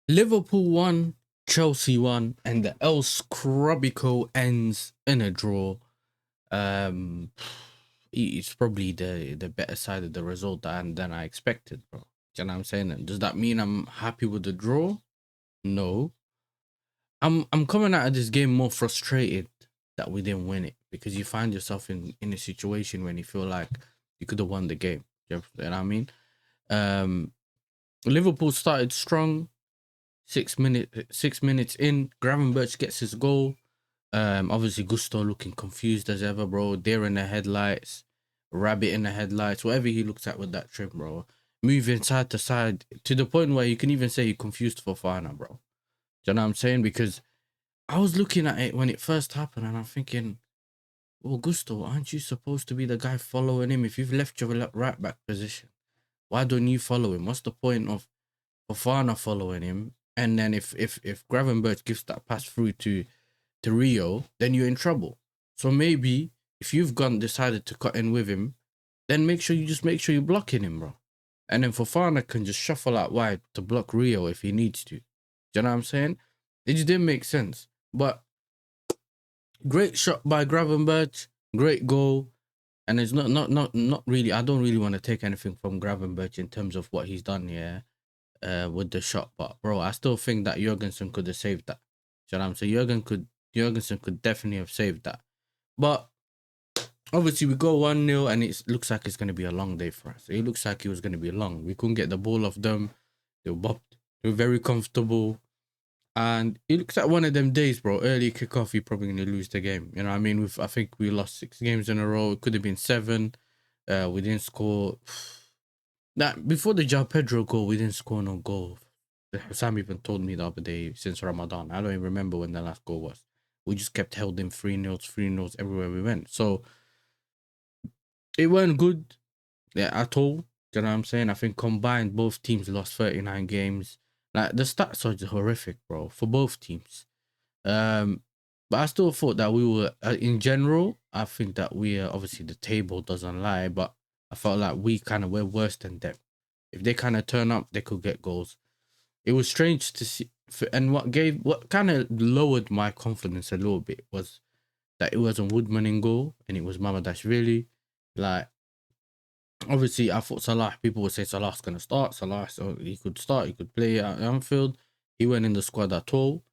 Liverpool won, Chelsea won, and the El SCRUBICO ends in a draw. Um, it's probably the better side of the result than I expected, bro. Do you know what I'm saying? And does that mean I'm happy with the draw? No. I'm coming out of this game more frustrated that we didn't win it, because you find yourself in a situation when you feel like you could have won the game. You know what I mean? Um, Liverpool started strong. 6 minutes in, Gravenberch gets his goal. Obviously Gusto looking confused as ever, bro. Deer in the headlights, rabbit in the headlights, whatever he looks at with that trim, bro. Moving side to side to the point where you can even say you're confused for Fofana, bro. Do you know what I'm saying? Because I was looking at it when it first happened and I'm thinking, well, Gusto, aren't you supposed to be the guy following him? If you've left your right back position, why don't you follow him? What's the point of Fofana following him? And then if Gravenberch gives that pass through to Rio, then you're in trouble. So maybe if you've decided to cut in with him, then make sure you're blocking him, bro. And then Fofana can just shuffle out wide to block Rio if he needs to. Do you know what I'm saying? It just didn't make sense. But great shot by Gravenberch, great goal. And it's not really. I don't really want to take anything from Gravenberch in terms of what he's done here with the shot. But bro, I still think that Jurgensen could have saved that. Do you know what I'm saying? Jurgensen could definitely have saved that. But obviously we go 1-0 and it looks like it's going to be a long day for us. It looks like it was going to be long. We couldn't get the ball off them. They were bopped. They were very comfortable. And it looks like one of them days, bro. Early kickoff, you're probably going to lose the game. You know what I mean? I think we lost 6 games in a row. It could have been 7. We didn't score. That before the João Pedro goal, we didn't score no goal. Sam even told me the other day since Ramadan. I don't even remember when the last goal was. We just kept holding 3-0 everywhere we went. So it weren't good at all. You know what I'm saying? I think combined, both teams lost 39 games. Like the stats are just horrific, bro, for both teams. But I still thought that we were, in general, I think that we are, obviously the table doesn't lie, but I felt like we're worse than them. If they kind of turn up, they could get goals. It was strange to see, and what kind of lowered my confidence a little bit was that it wasn't Woodman in goal and it was Mamadashvili. Like, obviously, I thought Salah, people would say Salah's going to start. Salah, so he could start, he could play at Anfield. He went in the squad at all.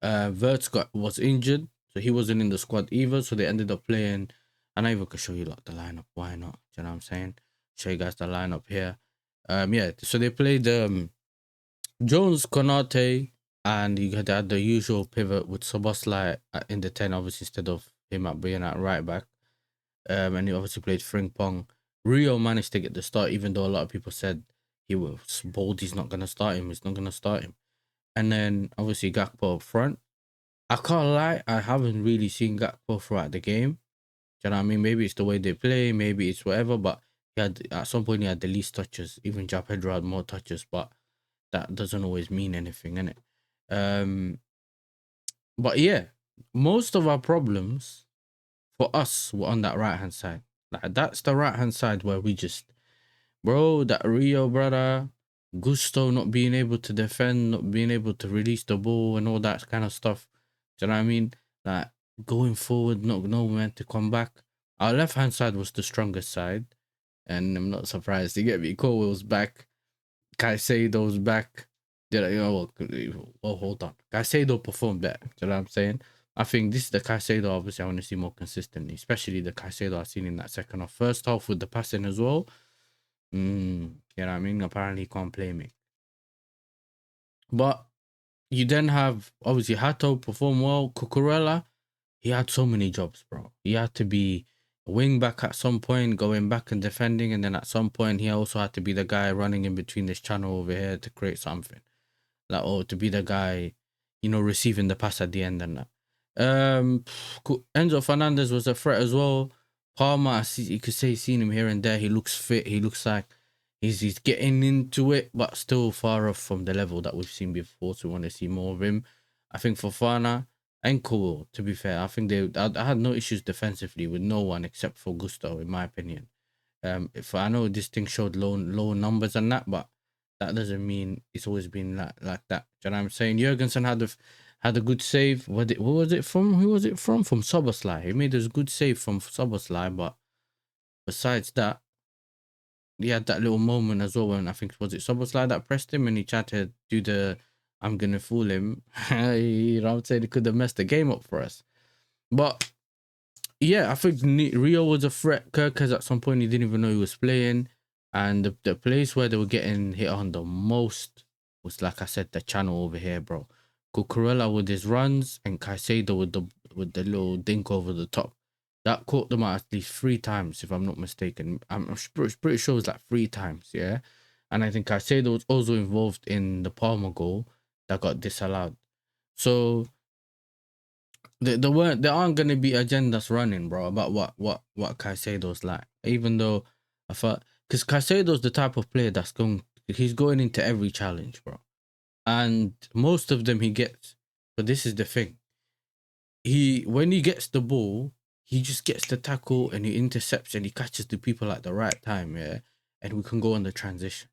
Verts was injured, so he wasn't in the squad either. So they ended up playing, and I even could show you like the lineup. Why not? Do you know what I'm saying? Show you guys the lineup here. Yeah, so they played Jones, Konate, and you had the usual pivot with Soboslai in the 10, obviously, instead of him being at right back. And he obviously played Frimpong. Rio managed to get the start, even though a lot of people said he was bold. He's not going to start him. He's not going to start him. And then obviously Gakpo up front. I can't lie, I haven't really seen Gakpo throughout the game. Do you know what I mean? Maybe it's the way they play, maybe it's whatever, but he had at some point he had the least touches. Even João Pedro had more touches, but that doesn't always mean anything, innit? But yeah, most of our problems for us were on that right hand side. Like that's the right hand side where we just, bro, that Rio brother, Gusto not being able to defend, not being able to release the ball and all that kind of stuff. Do you know what I mean? Like going forward, not know when to come back. Our left hand side was the strongest side, and I'm not surprised to get me. Colwell's back, Caicedo's back. Well, hold on. Caicedo performed better. Do you know what I'm saying? I think this is the Caicedo, obviously, I want to see more consistently, especially the Caicedo I've seen in that second half. First half with the passing as well. You know what I mean? Apparently, he can't play me. But you then have, obviously, Hato perform well. Cucurella, he had so many jobs, bro. He had to be a wing back at some point, going back and defending. And then at some point, he also had to be the guy running in between this channel over here to create something. Like, or to be the guy, receiving the pass at the end and that. Enzo Fernandez was a threat as well. Palmer, you could say, seen him here and there. He looks fit. He looks like he's getting into it, but still far off from the level that we've seen before. So we want to see more of him. I think Fofana and Cole, to be fair, I think I had no issues defensively with no one except for Gusto, in my opinion. If I know this thing showed low numbers and that, but that doesn't mean it's always been like that. Do you know what I'm saying? Jurgensen had a good save. What was it from? Who was it from? From Soboslai. He made a good save from Soboslai, but besides that, he had that little moment as well when I think was it Soboslai that pressed him and he tried to do the I'm gonna fool him. You know what I'm saying? He could have messed the game up for us. But yeah, I think Rio was a threat. Kirkers at some point he didn't even know he was playing. And the place where they were getting hit on the most was, like I said, the channel over here, bro. Cucurella with his runs and Caicedo with the little dink over the top. That caught them out at least 3 times, if I'm not mistaken. I'm pretty sure it was like 3 times, yeah. And I think Caicedo was also involved in the Palmer goal that got disallowed. So there aren't gonna be agendas running, bro, about what Caicedo's like. Even though I thought, because Caicedo's the type of player he's going into every challenge, bro, and most of them he gets. But this is the thing: when he gets the ball, he just gets the tackle and he intercepts and he catches the people at the right time, yeah, and we can go on the transition.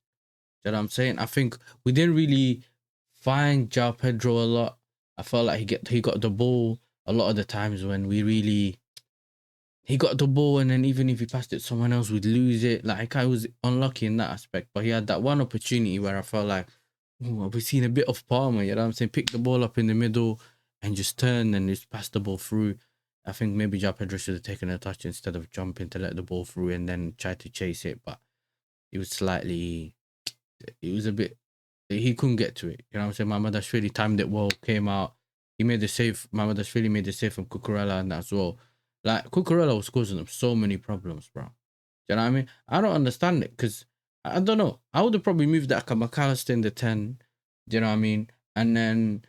You know what I'm saying? I think we didn't really find João Pedro a lot. I felt like he got the ball a lot of the times when he got the ball, and then even if he passed it to someone else, we'd lose it. Like, I was unlucky in that aspect, but he had that one opportunity where I felt like, oh, we've seen a bit of Palmer, you know what I'm saying? Pick the ball up in the middle and just turn and just pass the ball through. I think maybe João Pedro should have taken a touch instead of jumping to let the ball through and then try to chase it, but it was a bit, he couldn't get to it. You know what I'm saying? Mamadashvili timed it well, came out. He made the save. Mamadashvili made the save from Cucurella and that as well. Like, Cucurella was causing them so many problems, bro. Do you know what I mean? I don't understand it because I don't know. I would have probably moved that McAllister in the 10. Do you know what I mean? And then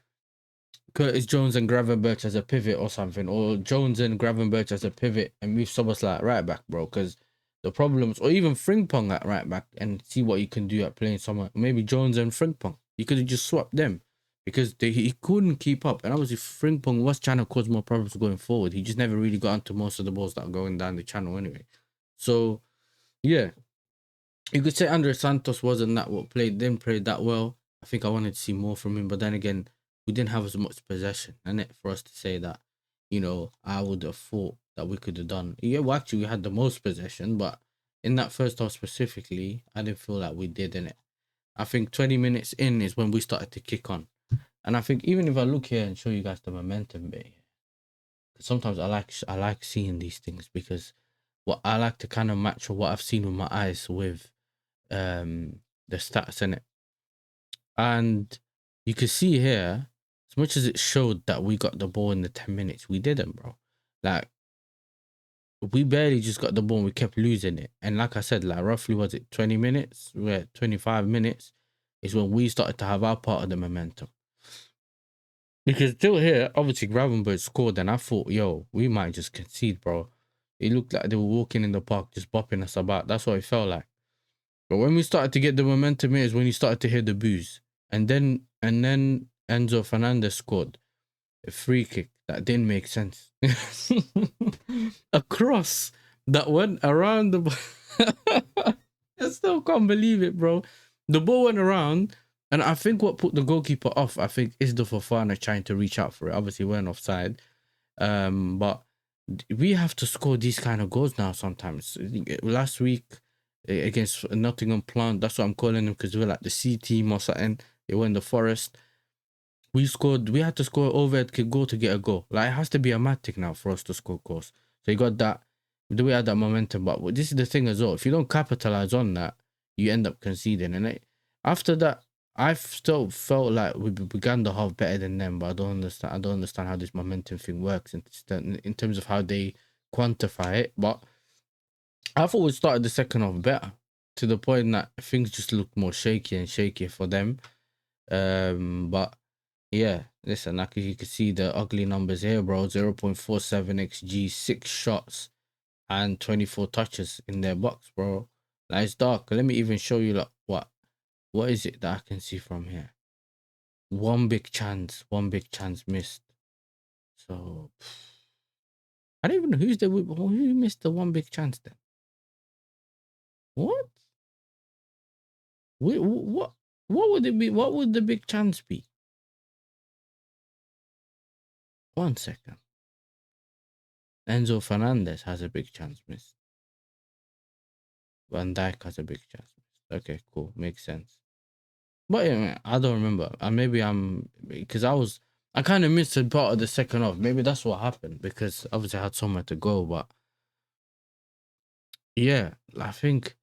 Curtis Jones and Gravenberch as a pivot or something, or Jones and Gravenberch as a pivot and move Soboslai at right back, bro. Because the problems, or even Frimpong at right back and see what you can do at playing someone. Maybe Jones and Frimpong. You could have just swapped them because he couldn't keep up. And obviously, Frimpong was trying to cause more problems going forward. He just never really got onto most of the balls that are going down the channel anyway. So, yeah, you could say Andre Santos didn't play that well. I think I wanted to see more from him, but then again, we didn't have as much possession, and it for us to say that, I would have thought that we could have done. Yeah, well, actually, we had the most possession, but in that first half specifically, I didn't feel like we did in it. I think 20 minutes in is when we started to kick on, and I think even if I look here and show you guys the momentum bit, because sometimes I like seeing these things because what I like to kind of match what I've seen with my eyes with the stats in it, and you can see here, as much as it showed that we got the ball in the 10 minutes, we didn't, bro. Like, we barely just got the ball and we kept losing it. And like I said, like, roughly, was it 20 minutes? We're 25 minutes is when we started to have our part of the momentum. Because still here, obviously Gravenberch scored and I thought, yo, we might just concede, bro. It looked like they were walking in the park just bopping us about. That's what it felt like. But when we started to get the momentum here is when you started to hear the boos. And then Enzo Fernandez scored a free kick that didn't make sense. A cross that went around the I still can't believe it, bro. The ball went around, and I think what put the goalkeeper off, I think, is the Fofana trying to reach out for it. Obviously, we weren't offside. But we have to score these kind of goals now sometimes. Last week against Nottingham Plant, that's what I'm calling them because we're like the C team or something. They were in the Forest. We had to score overhead kick goal to get a goal. Like, it has to be a matic now for us to score goals. So you got that. We had that momentum, but this is the thing as well. If you don't capitalize on that, you end up conceding. And after that, I still felt like we began the half better than them, but I don't understand how this momentum thing works in terms of how they quantify it. But I thought we started the second half better, to the point that things just looked more shaky and shaky for them. But yeah, listen, like you can see the ugly numbers here, bro. 0.47 XG, 6 shots, and 24 touches in their box, bro. Like, it's dark. Let me even show you, like, what is it that I can see from here? One big chance missed. So I don't even know who missed the one big chance then. What? Wait, what? What would it be? What would the big chance be? 1 second. Enzo Fernandez has a big chance missed. Van Dijk has a big chance missed. Okay, cool. Makes sense. But yeah, I don't remember. And maybe because I kind of missed a part of the second half. Maybe that's what happened because obviously I had somewhere to go. But yeah, I think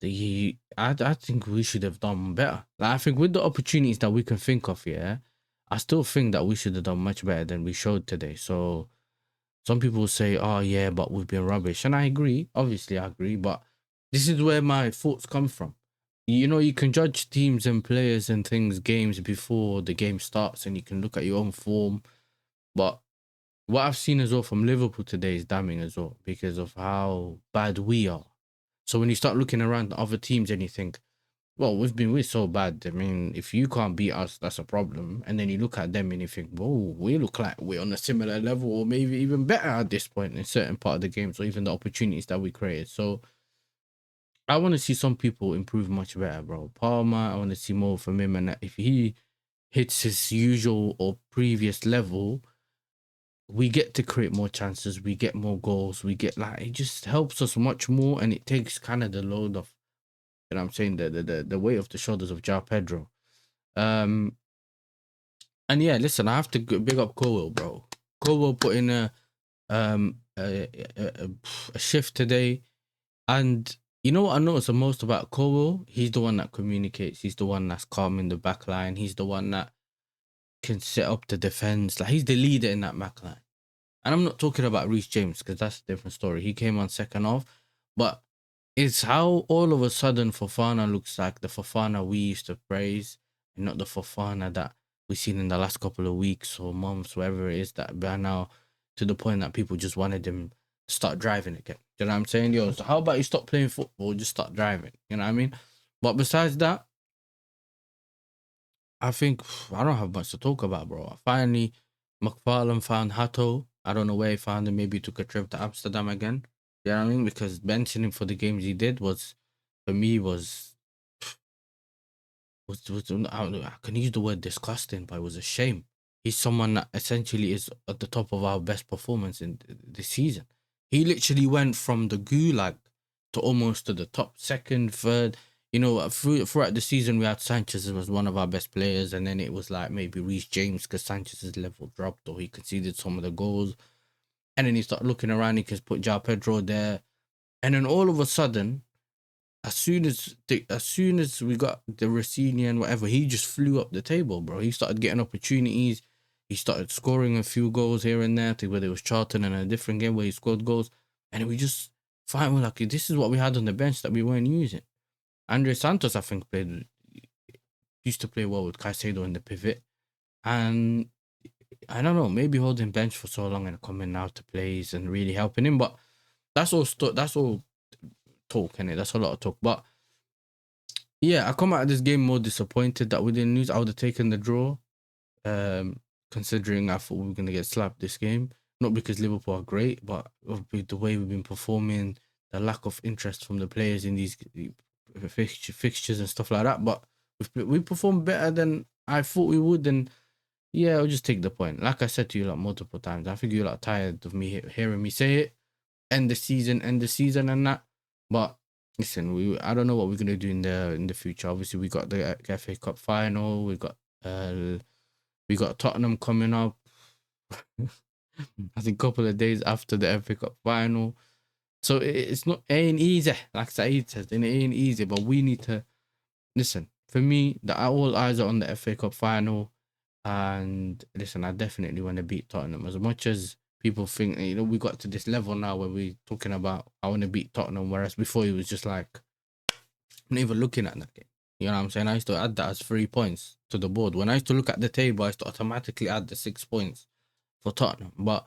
I think we should have done better. Like, I think with the opportunities that we can think of, yeah, I still think that we should have done much better than we showed today. So some people say, oh yeah, but we've been rubbish. And I agree. Obviously, I agree. But this is where my thoughts come from. You know, you can judge teams and players and things, games before the game starts, and you can look at your own form. But what I've seen as well from Liverpool today is damning as well because of how bad we are. So when you start looking around the other teams and you think, well, we're so bad. I mean, if you can't beat us, that's a problem. And then you look at them and you think, whoa, we look like we're on a similar level or maybe even better at this point in certain part of the games or even the opportunities that we created. So I want to see some people improve much better, bro. Palmer, I want to see more from him. And if he hits his usual or previous level, we get to create more chances, we get more goals, we get like it just helps us much more and it takes kind of the load of, you know what I'm saying, the weight of the shoulders of João Pedro. And yeah, listen, I have to big up Cowell, bro. Cowell put in a shift today, and you know what I noticed the most about Cowell? He's the one that communicates. He's the one that's calm in the back line. He's the one that can set up the defense. Like he's the leader in that back line. And I'm not talking about Reece James because that's a different story. He came on second half, but it's how all of a sudden Fofana looks like the Fofana we used to praise, and not the Fofana that we've seen in the last couple of weeks or months, wherever it is, that by now to the point that people just wanted him to start driving again. You know what I'm saying? Yo, so how about you stop playing football, just start driving? You know what I mean? But besides that, I think I don't have much to talk about, bro. Finally, McFarlane found Hato. I don't know where he found him. Maybe he took a trip to Amsterdam again. You know what I mean? Because benching him for the games he did was, for me, I can use the word disgusting, but it was a shame. He's someone that essentially is at the top of our best performance in this season. He literally went from the gulag to almost to the top, second, third. You know, throughout the season, we had Sanchez as one of our best players, and then it was like maybe Reece James because Sanchez's level dropped or he conceded some of the goals. And then you start looking around, he can put João Pedro there. And then all of a sudden, as soon as we got the Rossini and whatever, he just flew up the table, bro. He started getting opportunities. He started scoring a few goals here and there. I think whether it was Charlton and a different game where he scored goals, and we just find we're like, this is what we had on the bench that we weren't using. Andre Santos, I think, used to play well with Caicedo in the pivot, and I don't know, maybe holding bench for so long and coming out to plays and really helping him, but that's all talk, innit? That's a lot of talk, but yeah, I come out of this game more disappointed that we didn't lose. I would have taken the draw, considering I thought we were going to get slapped this game. Not because Liverpool are great, but with the way we've been performing, the lack of interest from the players in these fixtures and stuff like that. But we performed better than I thought we would. And yeah, I'll just take the point. Like I said to you like multiple times, I think you're like tired of me hearing me say it. End the season, and that. But listen, I don't know what we're gonna do in the future. Obviously, we got the FA Cup final. We got Tottenham coming up. I think a couple of days after the FA Cup final. So it's not ain't easy, like Saeed says, and it ain't easy. But we need to listen. For me, all eyes are on the FA Cup final, and listen, I definitely want to beat Tottenham as much as people think. You know, we got to this level now where we're talking about I want to beat Tottenham, whereas before it was just like not even looking at that game. You know what I'm saying? I used to add that as 3 points to the board. When I used to look at the table, I used to automatically add the 6 points for Tottenham. But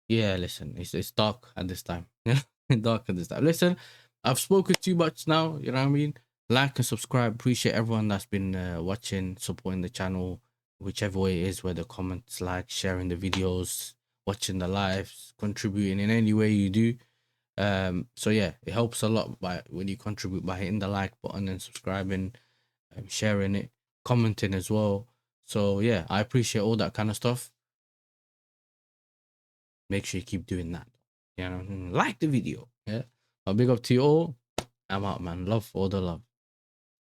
yeah, listen, it's dark at this time. Yeah, dark at this time. Listen, I've spoken too much now. You know what I mean? Like and subscribe. Appreciate everyone that's been watching, supporting the channel, whichever way it is, whether comments, like, sharing the videos, watching the lives, contributing in any way you do. So yeah, it helps a lot by when you contribute by hitting the like button and subscribing, sharing it. commenting as well. So yeah, I appreciate all that kind of stuff. Make sure you keep doing that. You know, like the video. Yeah. A big up to you all. I'm out, man. Love, all the love.